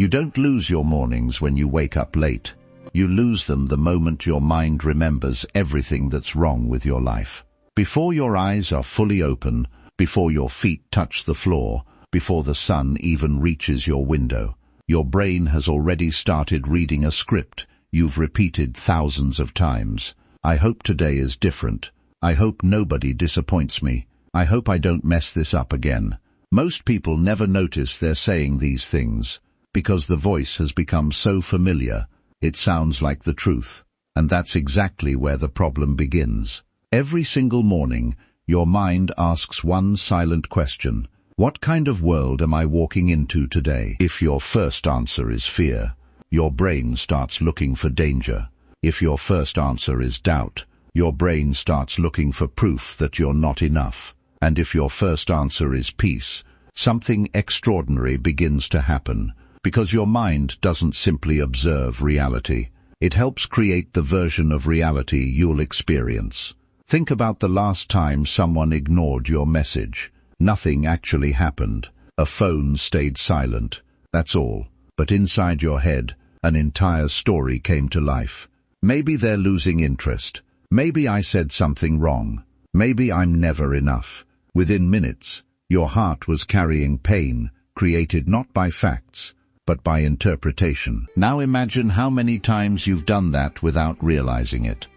You don't lose your mornings when you wake up late. You lose them the moment your mind remembers everything that's wrong with your life. Before your eyes are fully open, before your feet touch the floor, before the sun even reaches your window, your brain has already started reading a script you've repeated thousands of times. I hope today is different. I hope nobody disappoints me. I hope I don't mess this up again. Most people never notice they're saying these things, because the voice has become so familiar, it sounds like the truth. And that's exactly where the problem begins. Every single morning, your mind asks one silent question: what kind of world am I walking into today? If your first answer is fear, your brain starts looking for danger. If your first answer is doubt, your brain starts looking for proof that you're not enough. And if your first answer is peace, something extraordinary begins to happen, because your mind doesn't simply observe reality. It helps create the version of reality you'll experience. Think about the last time someone ignored your message. Nothing actually happened. A phone stayed silent. That's all. But inside your head, an entire story came to life. Maybe they're losing interest. Maybe I said something wrong. Maybe I'm never enough. Within minutes, your heart was carrying pain, created not by facts, but by interpretation. Now imagine how many times you've done that without realizing it.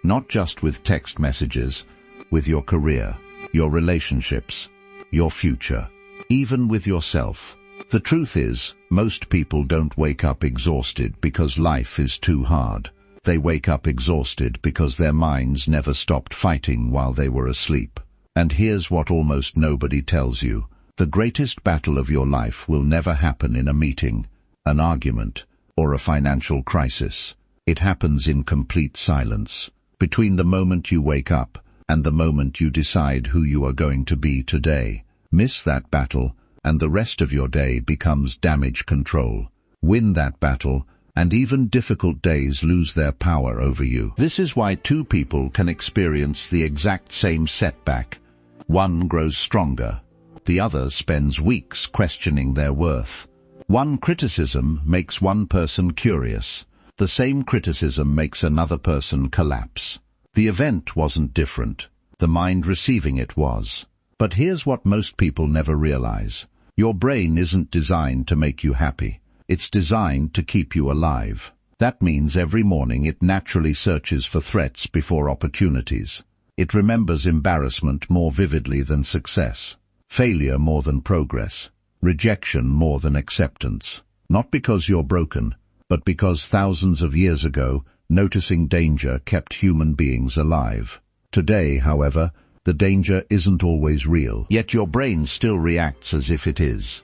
Not just with text messages, with your career, your relationships, your future, even with yourself. The truth is, most people don't wake up exhausted because life is too hard. They wake up exhausted because their minds never stopped fighting while they were asleep. And here's what almost nobody tells you. The greatest battle of your life will never happen in a meeting, an argument, or a financial crisis. It happens in complete silence, between the moment you wake up and the moment you decide who you are going to be today. Miss that battle, and the rest of your day becomes damage control. Win that battle, and even difficult days lose their power over you. This is why two people can experience the exact same setback. One grows stronger. The other spends weeks questioning their worth. One criticism makes one person curious. The same criticism makes another person collapse. The event wasn't different. The mind receiving it was. But here's what most people never realize. Your brain isn't designed to make you happy. It's designed to keep you alive. That means every morning it naturally searches for threats before opportunities. It remembers embarrassment more vividly than success, failure more than progress, rejection more than acceptance. Not because you're broken, but because thousands of years ago, noticing danger kept human beings alive. Today, however, the danger isn't always real, yet your brain still reacts as if it is.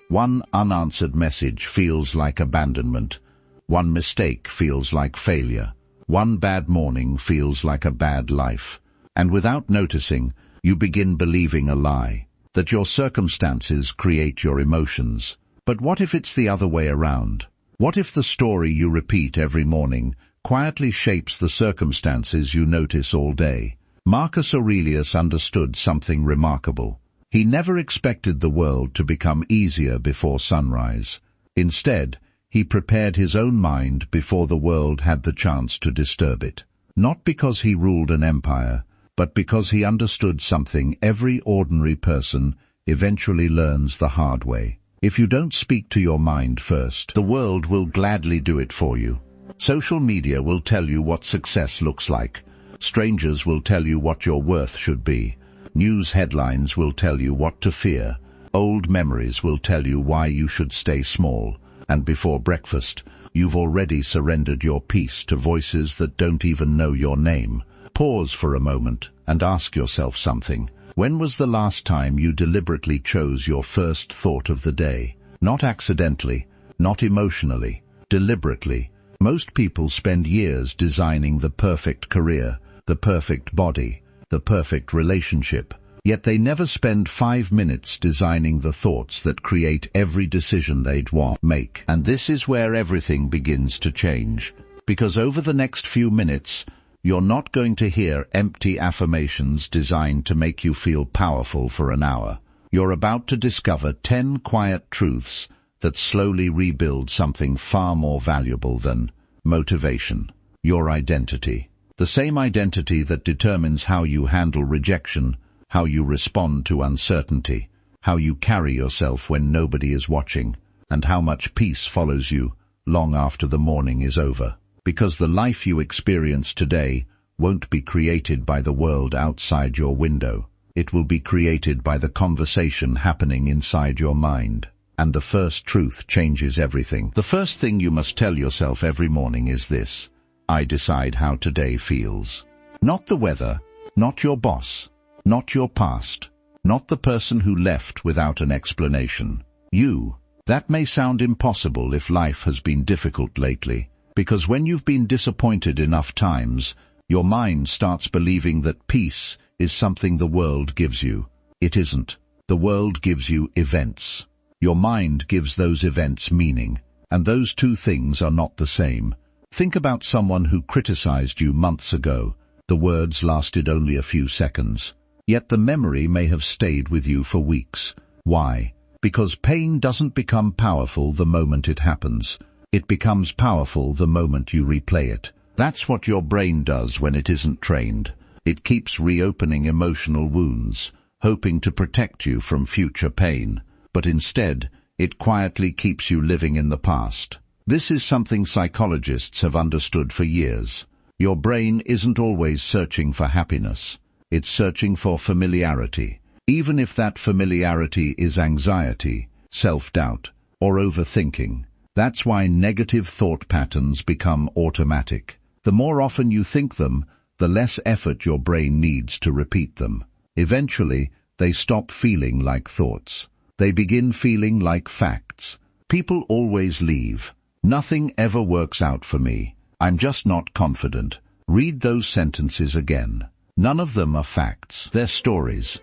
One unanswered message feels like abandonment. One mistake feels like failure. One bad morning feels like a bad life. And without noticing, you begin believing a lie, that your circumstances create your emotions. But what if it's the other way around? What if the story you repeat every morning quietly shapes the circumstances you notice all day? Marcus Aurelius understood something remarkable. He never expected the world to become easier before sunrise. Instead, he prepared his own mind before the world had the chance to disturb it. Not because he ruled an empire, but because he understood something every ordinary person eventually learns the hard way. If you don't speak to your mind first, the world will gladly do it for you. Social media will tell you what success looks like. Strangers will tell you what your worth should be. News headlines will tell you what to fear. Old memories will tell you why you should stay small. And before breakfast, you've already surrendered your peace to voices that don't even know your name. Pause for a moment and ask yourself something. When was the last time you deliberately chose your first thought of the day? Not accidentally, not emotionally, deliberately. Most people spend years designing the perfect career, the perfect body, the perfect relationship, yet they never spend 5 minutes designing the thoughts that create every decision they'd want to make. And this is where everything begins to change, because over the next few minutes, you're not going to hear empty affirmations designed to make you feel powerful for an hour. You're about to discover 10 quiet truths that slowly rebuild something far more valuable than motivation, your identity. The same identity that determines how you handle rejection, how you respond to uncertainty, how you carry yourself when nobody is watching, and how much peace follows you long after the morning is over. Because the life you experience today won't be created by the world outside your window. It will be created by the conversation happening inside your mind. And the first truth changes everything. The first thing you must tell yourself every morning is this: I decide how today feels. Not the weather, not your boss, not your past, not the person who left without an explanation. You. That may sound impossible if life has been difficult lately, because when you've been disappointed enough times, your mind starts believing that peace is something the world gives you. It isn't. The world gives you events. Your mind gives those events meaning, and those two things are not the same. Think about someone who criticized you months ago. The words lasted only a few seconds, yet the memory may have stayed with you for weeks. Why? Because pain doesn't become powerful the moment it happens. It becomes powerful the moment you replay it. That's what your brain does when it isn't trained. It keeps reopening emotional wounds, hoping to protect you from future pain. But instead, it quietly keeps you living in the past. This is something psychologists have understood for years. Your brain isn't always searching for happiness. It's searching for familiarity, even if that familiarity is anxiety, self-doubt, or overthinking. That's why negative thought patterns become automatic. The more often you think them, the less effort your brain needs to repeat them. Eventually, they stop feeling like thoughts. They begin feeling like facts. People always leave. Nothing ever works out for me. I'm just not confident. Read those sentences again. None of them are facts. They're stories.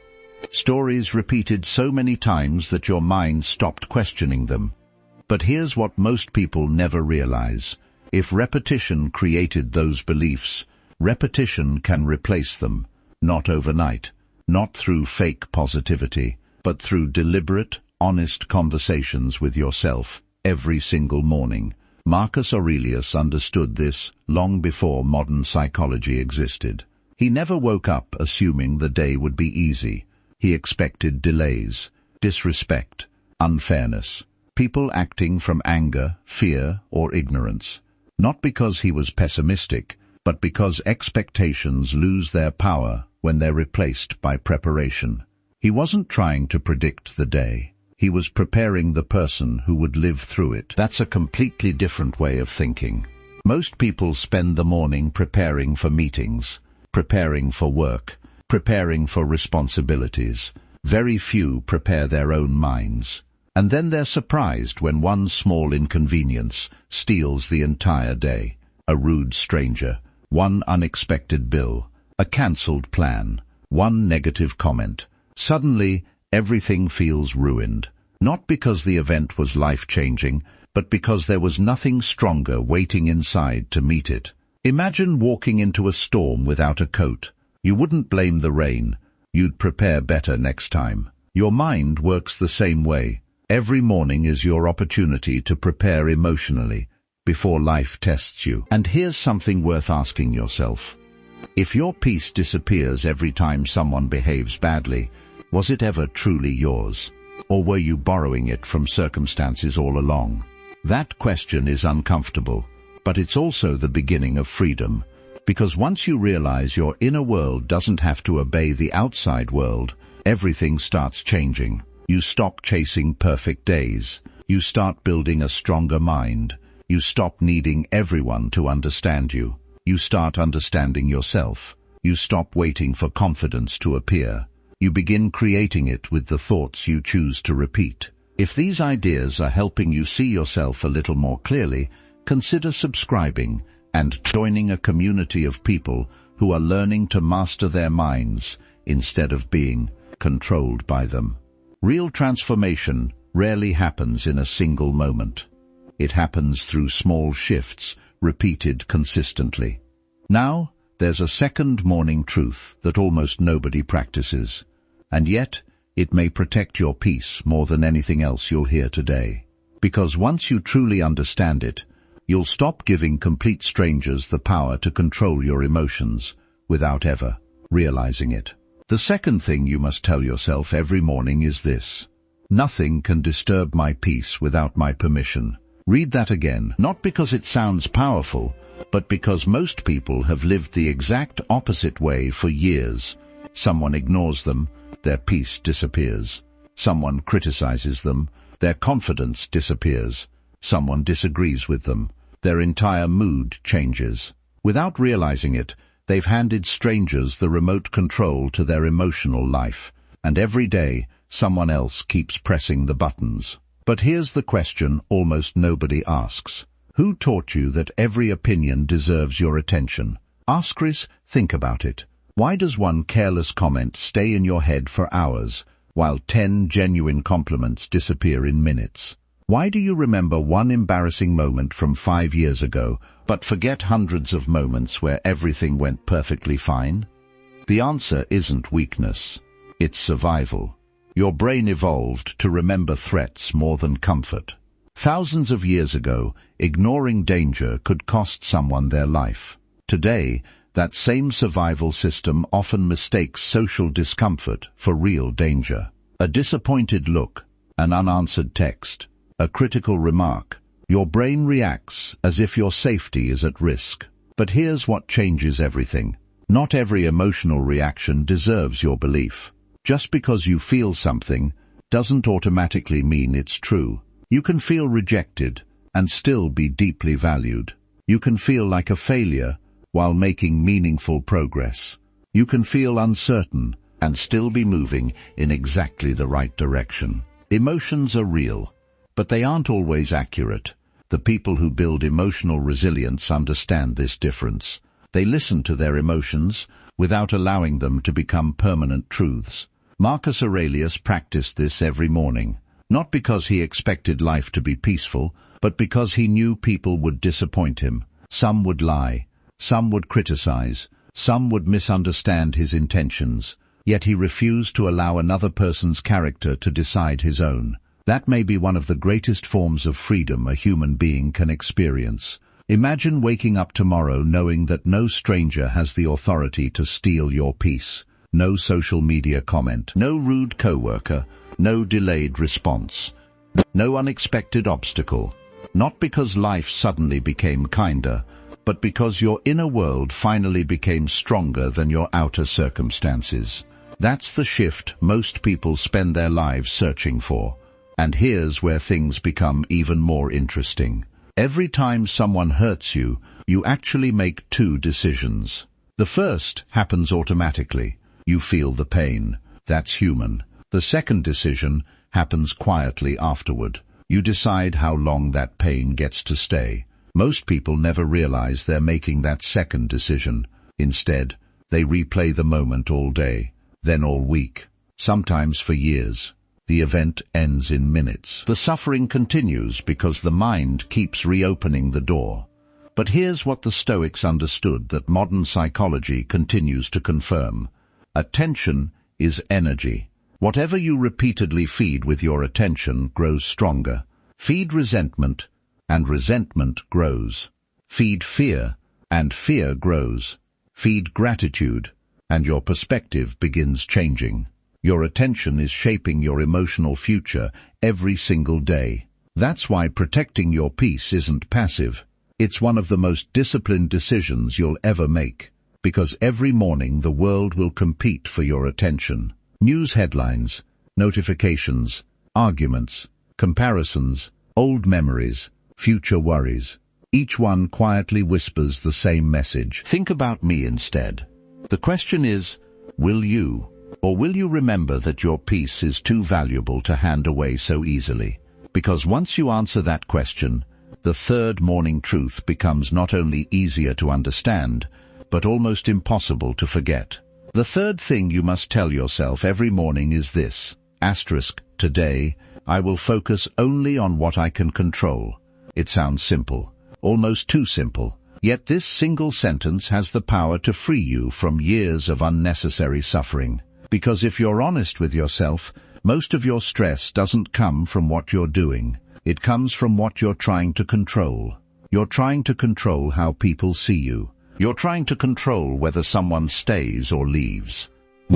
Stories repeated so many times that your mind stopped questioning them. But here's what most people never realize. If repetition created those beliefs, repetition can replace them. Not overnight. Not through fake positivity, but through deliberate, honest conversations with yourself every single morning. Marcus Aurelius understood this long before modern psychology existed. He never woke up assuming the day would be easy. He expected delays, disrespect, unfairness, people acting from anger, fear, or ignorance. Not because he was pessimistic, but because expectations lose their power when they're replaced by preparation. He wasn't trying to predict the day. He was preparing the person who would live through it. That's a completely different way of thinking. Most people spend the morning preparing for meetings, preparing for work, preparing for responsibilities. Very few prepare their own minds. And then they're surprised when one small inconvenience steals the entire day. A rude stranger, one unexpected bill, a cancelled plan, one negative comment. Suddenly, everything feels ruined. Not because the event was life-changing, but because there was nothing stronger waiting inside to meet it. Imagine walking into a storm without a coat. You wouldn't blame the rain. You'd prepare better next time. Your mind works the same way. Every morning is your opportunity to prepare emotionally before life tests you. And here's something worth asking yourself. If your peace disappears every time someone behaves badly, was it ever truly yours? Or were you borrowing it from circumstances all along? That question is uncomfortable, but it's also the beginning of freedom. Because once you realize your inner world doesn't have to obey the outside world, everything starts changing. You stop chasing perfect days. You start building a stronger mind. You stop needing everyone to understand you. You start understanding yourself. You stop waiting for confidence to appear. You begin creating it with the thoughts you choose to repeat. If these ideas are helping you see yourself a little more clearly, consider subscribing and joining a community of people who are learning to master their minds instead of being controlled by them. Real transformation rarely happens in a single moment. It happens through small shifts, repeated consistently. Now, there's a second morning truth that almost nobody practices, and yet it may protect your peace more than anything else you'll hear today. Because once you truly understand it, you'll stop giving complete strangers the power to control your emotions without ever realizing it. The second thing you must tell yourself every morning is this: nothing can disturb my peace without my permission. Read that again, not because it sounds powerful, but because most people have lived the exact opposite way for years. Someone ignores them, their peace disappears. Someone criticizes them, their confidence disappears. Someone disagrees with them, their entire mood changes. Without realizing it, they've handed strangers the remote control to their emotional life, and every day someone else keeps pressing the buttons. But here's the question almost nobody asks. Who taught you that every opinion deserves your attention? Think about it. Why does one careless comment stay in your head for hours, while 10 genuine compliments disappear in minutes? Why do you remember one embarrassing moment from 5 years ago, but forget hundreds of moments where everything went perfectly fine? The answer isn't weakness. It's survival. Your brain evolved to remember threats more than comfort. Thousands of years ago, ignoring danger could cost someone their life. Today, that same survival system often mistakes social discomfort for real danger. A disappointed look, an unanswered text, a critical remark. Your brain reacts as if your safety is at risk. But here's what changes everything. Not every emotional reaction deserves your belief. Just because you feel something doesn't automatically mean it's true. You can feel rejected and still be deeply valued. You can feel like a failure while making meaningful progress. You can feel uncertain and still be moving in exactly the right direction. Emotions are real, but they aren't always accurate. The people who build emotional resilience understand this difference. They listen to their emotions without allowing them to become permanent truths. Marcus Aurelius practiced this every morning, not because he expected life to be peaceful, but because he knew people would disappoint him. Some would lie, some would criticize, some would misunderstand his intentions, yet he refused to allow another person's character to decide his own. That may be one of the greatest forms of freedom a human being can experience. Imagine waking up tomorrow knowing that no stranger has the authority to steal your peace. No social media comment, no rude coworker, no delayed response, no unexpected obstacle. Not because life suddenly became kinder, but because your inner world finally became stronger than your outer circumstances. That's the shift most people spend their lives searching for. And here's where things become even more interesting. Every time someone hurts you, you actually make two decisions. The first happens automatically. You feel the pain. That's human. The second decision happens quietly afterward. You decide how long that pain gets to stay. Most people never realize they're making that second decision. Instead, they replay the moment all day, then all week, sometimes for years. The event ends in minutes. The suffering continues because the mind keeps reopening the door. But here's what the Stoics understood that modern psychology continues to confirm. Attention is energy. Whatever you repeatedly feed with your attention grows stronger. Feed resentment, and resentment grows. Feed fear, and fear grows. Feed gratitude, and your perspective begins changing. Your attention is shaping your emotional future every single day. That's why protecting your peace isn't passive. It's one of the most disciplined decisions you'll ever make. Because every morning the world will compete for your attention. News headlines, notifications, arguments, comparisons, old memories, future worries. Each one quietly whispers the same message. Think about me instead. The question is, will you remember that your peace is too valuable to hand away so easily? Because once you answer that question, the third morning truth becomes not only easier to understand, but almost impossible to forget. The third thing you must tell yourself every morning is this: today, I will focus only on what I can control. It sounds simple, almost too simple, yet this single sentence has the power to free you from years of unnecessary suffering. Because if you're honest with yourself, most of your stress doesn't come from what you're doing. It comes from what you're trying to control. You're trying to control how people see you. You're trying to control whether someone stays or leaves.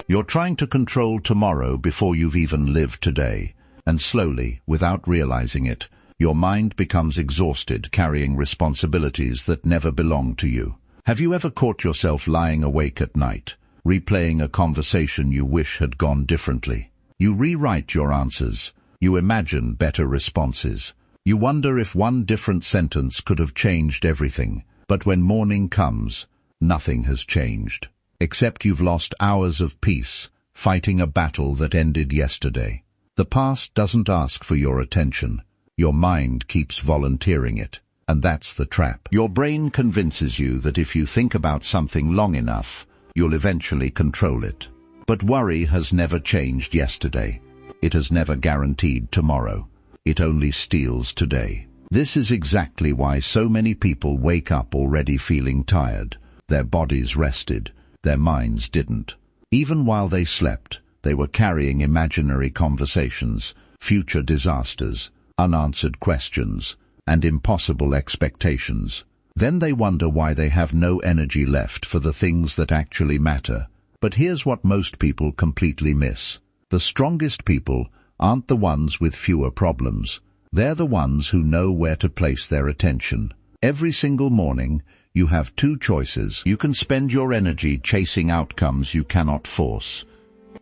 You're trying to control tomorrow before you've even lived today. And slowly, without realizing it, your mind becomes exhausted carrying responsibilities that never belong to you. Have you ever caught yourself lying awake at night, replaying a conversation you wish had gone differently? You rewrite your answers. You imagine better responses. You wonder if one different sentence could have changed everything. But when morning comes, nothing has changed. Except you've lost hours of peace, fighting a battle that ended yesterday. The past doesn't ask for your attention. Your mind keeps volunteering it. And that's the trap. Your brain convinces you that if you think about something long enough, you'll eventually control it. But worry has never changed yesterday. It has never guaranteed tomorrow. It only steals today. This is exactly why so many people wake up already feeling tired. Their bodies rested. Their minds didn't. Even while they slept, they were carrying imaginary conversations, future disasters, unanswered questions, and impossible expectations. Then they wonder why they have no energy left for the things that actually matter. But here's what most people completely miss. The strongest people aren't the ones with fewer problems. They're the ones who know where to place their attention. Every single morning, you have two choices. You can spend your energy chasing outcomes you cannot force,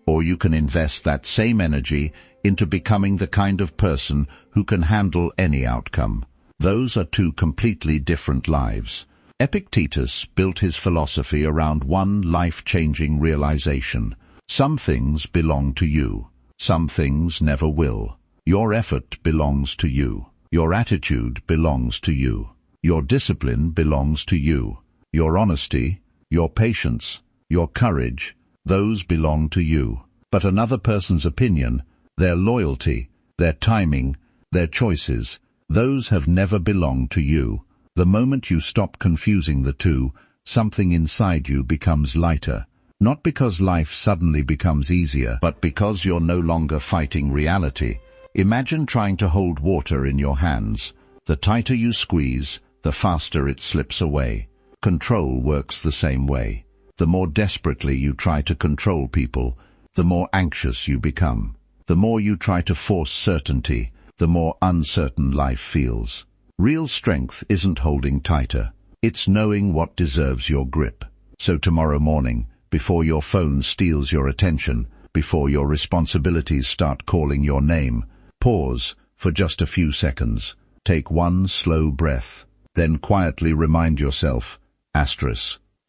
or you can invest that same energy into becoming the kind of person who can handle any outcome. Those are two completely different lives. Epictetus built his philosophy around one life-changing realization. Some things belong to you. Some things never will. Your effort belongs to you. Your attitude belongs to you. Your discipline belongs to you. Your honesty, your patience, your courage, those belong to you. But another person's opinion, their loyalty, their timing, their choices, those have never belonged to you. The moment you stop confusing the two, something inside you becomes lighter. Not because life suddenly becomes easier, but because you're no longer fighting reality. Imagine trying to hold water in your hands. The tighter you squeeze, the faster it slips away. Control works the same way. The more desperately you try to control people, the more anxious you become. The more you try to force certainty, the more uncertain life feels. Real strength isn't holding tighter. It's knowing what deserves your grip. So tomorrow morning, before your phone steals your attention, before your responsibilities start calling your name, pause for just a few seconds. Take one slow breath. Then quietly remind yourself,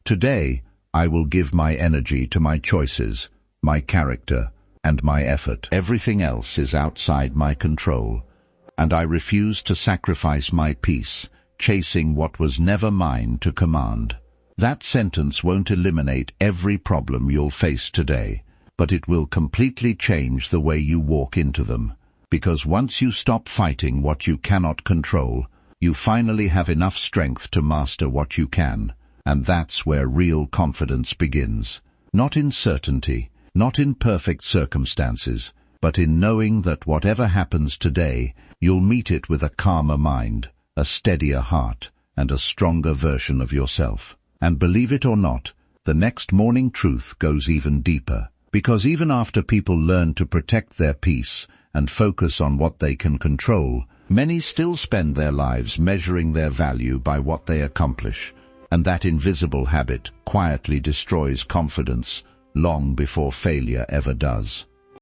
today I will give my energy to my choices, my character, and my effort. Everything else is outside my control, and I refuse to sacrifice my peace, chasing what was never mine to command. That sentence won't eliminate every problem you'll face today, but it will completely change the way you walk into them. Because once you stop fighting what you cannot control, you finally have enough strength to master what you can, and that's where real confidence begins. Not in certainty, not in perfect circumstances, but in knowing that whatever happens today, you'll meet it with a calmer mind, a steadier heart, and a stronger version of yourself. And believe it or not, the next morning truth goes even deeper, because even after people learn to protect their peace and focus on what they can control, many still spend their lives measuring their value by what they accomplish, and that invisible habit quietly destroys confidence long before failure ever does.